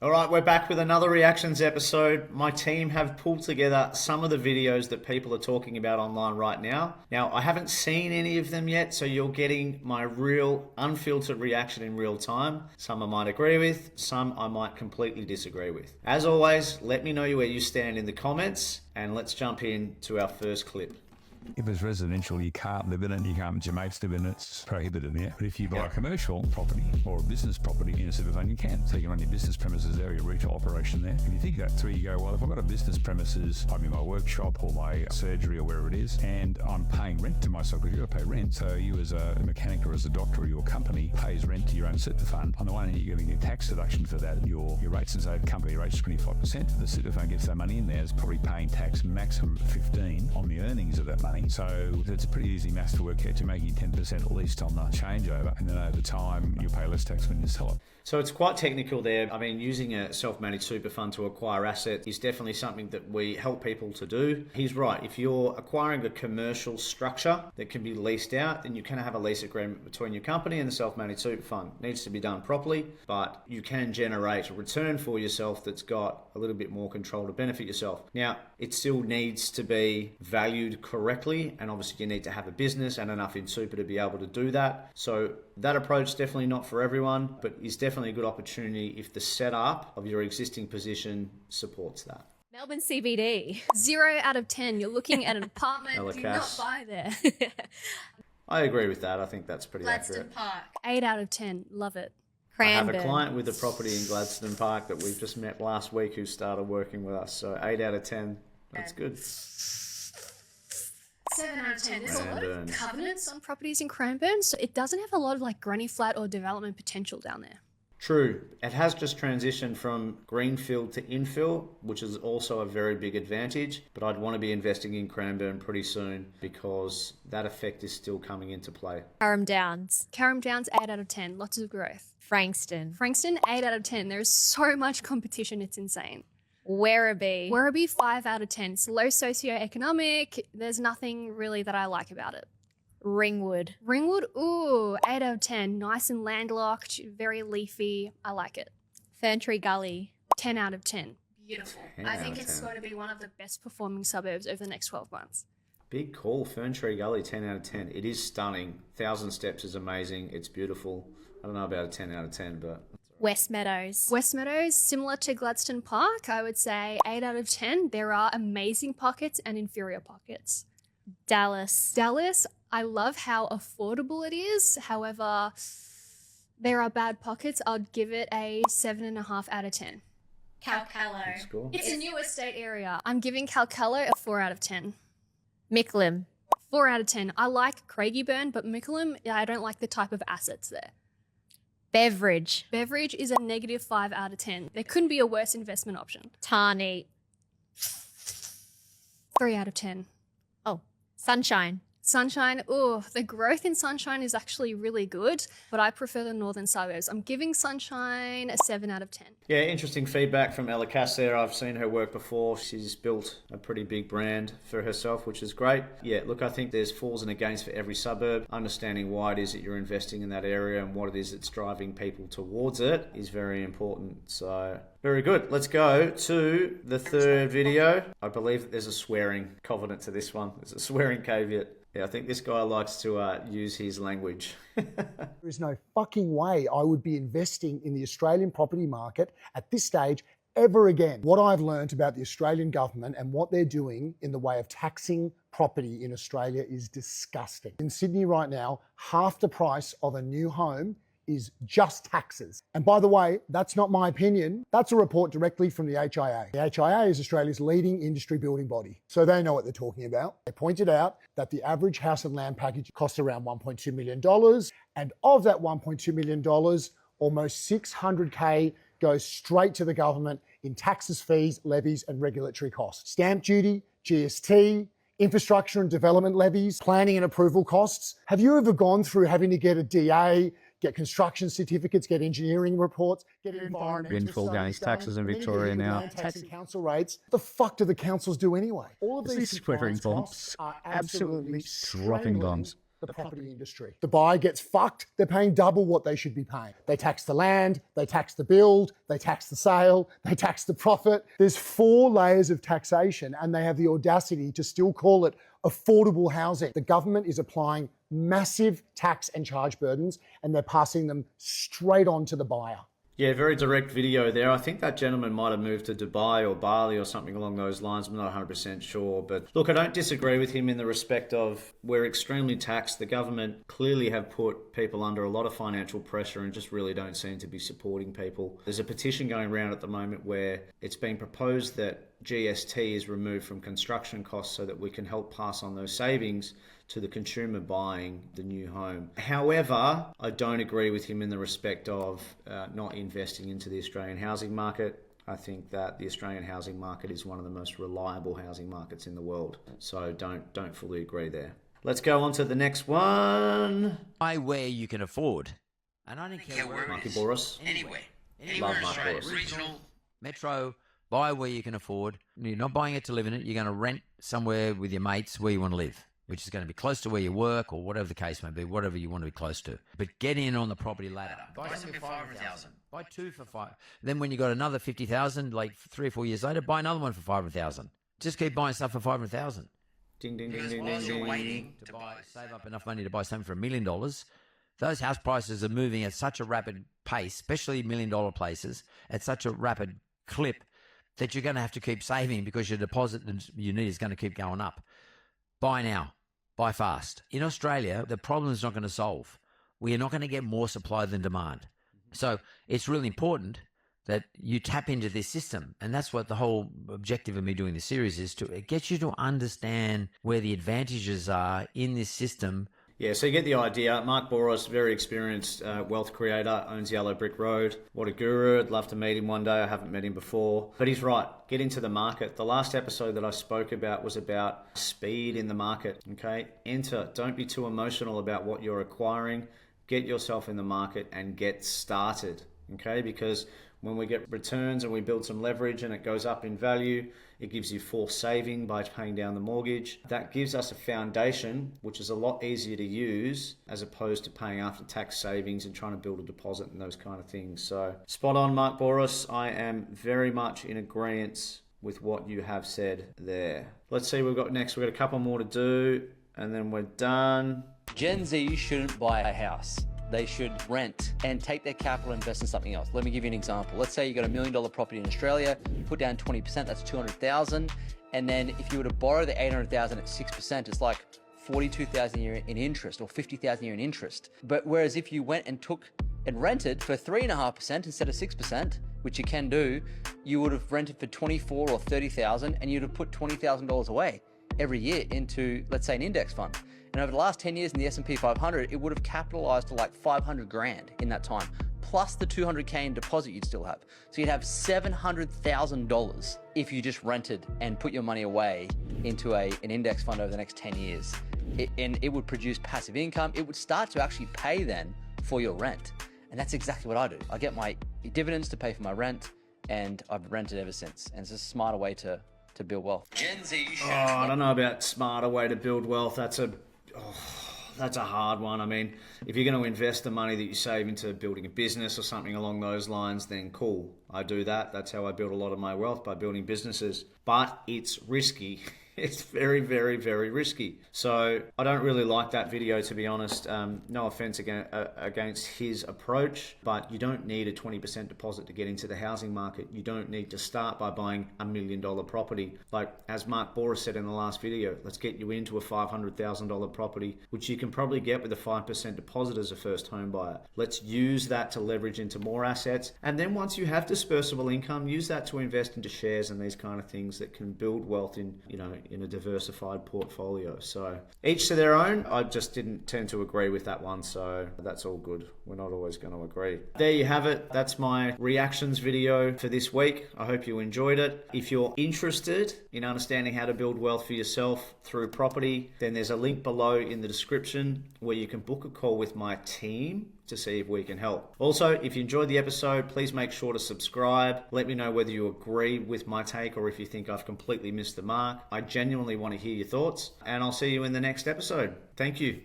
All right, we're back with another reactions episode. My team have pulled together some of the videos that people are talking about online right now. Now, I haven't seen any of them yet, so you're getting my real unfiltered reaction in real time. Some I might agree with, some I might completely disagree with. As always, let me know where you stand in the comments, and let's jump into our first clip. If it's residential, you can't live in it, you can't, your mates live in it, it's prohibited, yeah. But if you buy a commercial property or a business property in a super fund, you can. So you can run your business premises there, your retail operation there. If you think that through, you go, well, if I've got a business premises, I'm in my workshop or my surgery or wherever it is, and I'm paying rent to myself, because you've got to pay rent. So you as a mechanic or as a doctor or your company pays rent to your own super fund. On the one hand, you're getting a tax deduction for that. Your rates, and say the company rates 25%. The super fund gets that money in there, is probably paying tax maximum 15 on the earnings of that money. So it's a pretty easy maths to work out. You're making 10% at least on the changeover, and then over time you'll pay less tax when you sell it. So it's quite technical there. I mean, using a self-managed super fund to acquire assets is definitely something that we help people to do. He's right. If you're acquiring a commercial structure that can be leased out, then you can have a lease agreement between your company and the self-managed super fund. It needs to be done properly, but you can generate a return for yourself that's got a little bit more control to benefit yourself. Now, it still needs to be valued correctly, and obviously you need to have a business and enough in super to be able to do that. So that approach is definitely not for everyone, but is definitely a good opportunity if the setup of your existing position supports that. Melbourne CBD. 0 out of 10. You're looking at an apartment. Do not buy there. I agree with that. I think that's pretty accurate. Park. 8 out of 10. Love it. I have a client with a property in Gladstone Park that we've just met last week who started working with us. So 8 out of 10. That's good. 7 out of 10. There's a lot of covenants on properties in Cranbourne, so it doesn't have a lot of like granny flat or development potential down there. True. It has just transitioned from greenfield to infill, which is also a very big advantage, but I'd want to be investing in Cranbourne pretty soon because that effect is still coming into play. Carrum Downs. Carrum Downs, 8 out of 10. Lots of growth. Frankston. Frankston, 8 out of 10. There's so much competition, it's insane. Werribee. Werribee, 5 out of 10. It's low socioeconomic. There's nothing really that I like about it. Ringwood. Ringwood, ooh, 8 out of 10. Nice and landlocked, very leafy. I like it. Ferntree Gully, 10 out of 10. Beautiful. I think it's going to be one of the best performing suburbs over the next 12 months. Big call, Ferntree Gully, 10 out of 10. It is stunning. 1,000 Steps is amazing. It's beautiful. I don't know about a 10 out of 10, but... West Meadows. West Meadows, similar to Gladstone Park, I would say 8 out of 10. There are amazing pockets and inferior pockets. Dallas. Dallas, I love how affordable it is. However, there are bad pockets. I'd give it a 7.5 out of 10. Calcallo. It's a new estate area. I'm giving Calcallo a 4 out of 10. Mickleham. 4 out of 10. I like Craigieburn, but Mickleham, I don't like the type of assets there. Beveridge. Beveridge is a negative 5 out of 10. There couldn't be a worse investment option. Tarney. 3 out of 10. Oh, Sunshine. Sunshine, oh, the growth in Sunshine is actually really good, but I prefer the northern suburbs. I'm giving Sunshine a 7 out of 10. Yeah, interesting feedback from Ella Cass there. I've seen her work before. She's built a pretty big brand for herself, which is great. Yeah, look, I think there's falls and against for every suburb. Understanding why it is that you're investing in that area and what it is that's driving people towards it is very important. So, very good. Let's go to the third video. I believe that there's a swearing covenant to this one. There's a swearing caveat. Yeah, I think this guy likes to use his language. There is no fucking way I would be investing in the Australian property market at this stage ever again. What I've learned about the Australian government and what they're doing in the way of taxing property in Australia is disgusting. In Sydney right now, half the price of a new home is just taxes. And by the way, that's not my opinion. That's a report directly from the HIA. The HIA is Australia's leading industry building body, so they know what they're talking about. They pointed out that the average house and land package costs around $1.2 million, and of that $1.2 million, almost 600K goes straight to the government in taxes, fees, levies, and regulatory costs. Stamp duty, GST, infrastructure and development levies, planning and approval costs. Have you ever gone through having to get a DA, get construction certificates, get engineering reports, get environmental full down his taxes in Victoria now. Tax and council rates. What the fuck do the councils do anyway? All of these swearing bombs are absolutely dropping bombs. the property industry. The buyer gets fucked, they're paying double what they should be paying. They tax the land, they tax the build, they tax the sale, they tax the profit. There's 4 layers of taxation and they have the audacity to still call it affordable housing. The government is applying massive tax and charge burdens and they're passing them straight on to the buyer. Yeah, very direct video there. I think that gentleman might have moved to Dubai or Bali or something along those lines. I'm not 100% sure. But look, I don't disagree with him in the respect of we're extremely taxed. The government clearly have put people under a lot of financial pressure and just really don't seem to be supporting people. There's a petition going around at the moment where it's being proposed that GST is removed from construction costs so that we can help pass on those savings to the consumer buying the new home. However, I don't agree with him in the respect of not investing into the Australian housing market. I think that the Australian housing market is one of the most reliable housing markets in the world. So don't fully agree there. Let's go on to the next one. Buy where you can afford. And I don't care where Marky it is. Bouris. Anywhere Love in Mark Australia. Bouris. Regional, metro, buy where you can afford. You're not buying it to live in it. You're going to rent somewhere with your mates where you want to live, which is going to be close to where you work or whatever the case may be, whatever you want to be close to. But get in on the property ladder. Buy something for 500,000. Buy 2 for 5. Then when you got another 50,000, like 3 or 4 years later, buy another one for 500,000. Just keep buying stuff for 500,000. Ding, ding, ding, Because ding, while ding, you're ding. waiting to save up enough money to buy something for $1 million, those house prices are moving at such a rapid pace, especially $1 million places, at such a rapid clip that you're going to have to keep saving because your deposit that you need is going to keep going up. Buy now. Buy fast. In Australia, the problem is not going to solve. We are not going to get more supply than demand. So it's really important that you tap into this system. And that's what the whole objective of me doing this series is, to get you to understand where the advantages are in this system. Yeah, so you get the idea. Mark Bouris, very experienced wealth creator, owns Yellow Brick Road. What a guru. I'd love to meet him one day. I haven't met him before. But he's right. Get into the market. The last episode that I spoke about was about speed in the market. Okay? Enter. Don't be too emotional about what you're acquiring. Get yourself in the market and get started. Okay? Because when we get returns and we build some leverage and it goes up in value, it gives you forced saving by paying down the mortgage. That gives us a foundation, which is a lot easier to use as opposed to paying after tax savings and trying to build a deposit and those kind of things. So spot on, Mark Bouris. I am very much in agreement with what you have said there. Let's see what we've got next. We've got a couple more to do and then we're done. Gen Z shouldn't buy a house. They should rent and take their capital and invest in something else. Let me give you an example. Let's say you got $1 million property in Australia, put down 20%, that's 200,000. And then if you were to borrow the 800,000 at 6%, it's like 42,000 a year in interest or 50,000 a year in interest. But whereas if you went and took and rented for 3.5% instead of 6%, which you can do, you would have rented for 24 or 30,000 and you'd have put $20,000 away every year into, let's say, an index fund. And over the last 10 years in the S&P 500, it would have capitalized to like 500 grand in that time, plus the 200K in deposit you'd still have. So you'd have $700,000 if you just rented and put your money away into an index fund over the next 10 years. And it would produce passive income. It would start to actually pay then for your rent. And that's exactly what I do. I get my dividends to pay for my rent, and I've rented ever since. And it's a smarter way to build wealth. Gen Z I don't know about smarter way to build wealth. That's a hard one. I mean, if you're going to invest the money that you save into building a business or something along those lines, then cool. I do that. That's how I build a lot of my wealth, by building businesses. But it's risky. It's very, very, very risky. So I don't really like that video, to be honest. No offense against his approach, but you don't need a 20% deposit to get into the housing market. You don't need to start by buying $1 million property. Like, as Mark Bouris said in the last video, let's get you into a $500,000 property, which you can probably get with a 5% deposit as a first home buyer. Let's use that to leverage into more assets. And then once you have dispersible income, use that to invest into shares and these kind of things that can build wealth in a diversified portfolio. So each to their own. I just didn't tend to agree with that one, so that's all good. We're not always going to agree. There you have it. That's my reactions video for this week. I hope you enjoyed it. If you're interested in understanding how to build wealth for yourself through property, then there's a link below in the description where you can book a call with my team to see if we can help. Also, if you enjoyed the episode, please make sure to subscribe. Let me know whether you agree with my take or if you think I've completely missed the mark. I genuinely want to hear your thoughts, and I'll see you in the next episode. Thank you.